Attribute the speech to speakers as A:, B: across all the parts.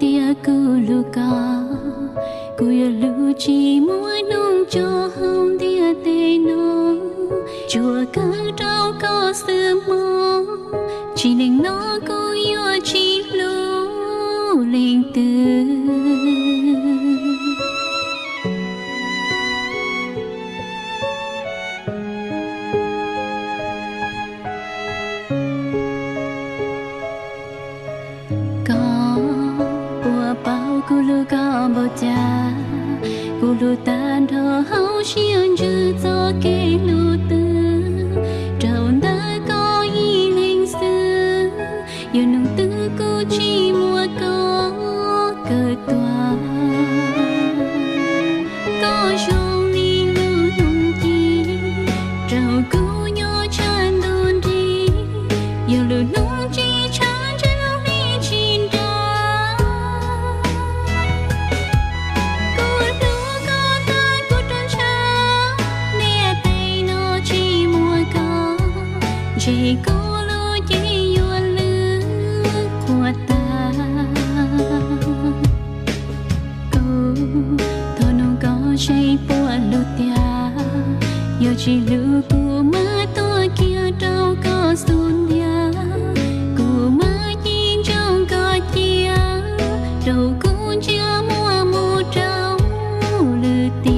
A: tia cu luka cu ya lu chi mỗi nung cho hông tia tê nó chùa ca trao có sự mơ chỉ nên nó cu yo chi lu linh từ Kulu kambo cha, kulu tan thơ hậu xiên chữ cho kê lu tư, trầu đã có ý linh sư, yêu nung tư cô chi mua có cơ tòa, có trong đi lu nung chi, trầu cô nhỏ chan đôn đi, yêu lu nung chi chan chỉ có lối chỉ yêu lư của ta câu thọ nông có chạy bùa lụt tia yêu chỉ lư của má tôi kia đâu có xuân dia của má nhìn trong có chia đâu cũng chưa mua mua trâu lư tia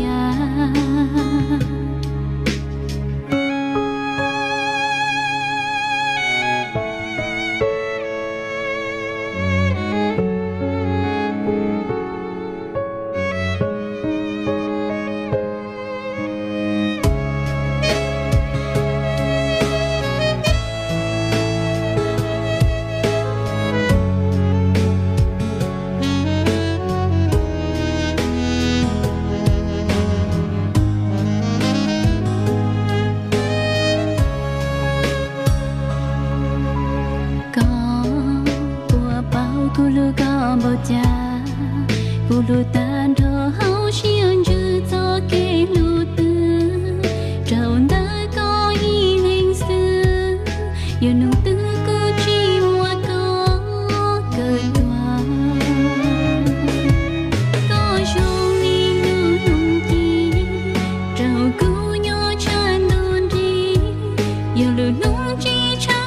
A: Kulu kambo cha, kulu tan thơ hậu xiên chữ cho kê lu tư, trầu đã có ý linh sư, yêu nung tư cô chi mua có cơ tòa, có trong đi lu nung chi, trầu cô nhỏ chan đôn đi, yêu lu nung chi chan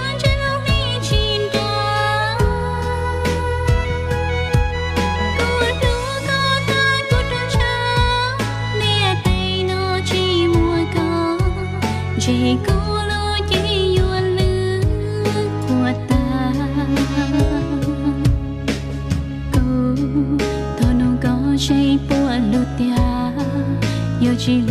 A: chỉ có lối chỉ yêu lư của ta câu thọ nông có chạy bùa lụt tia yêu chỉ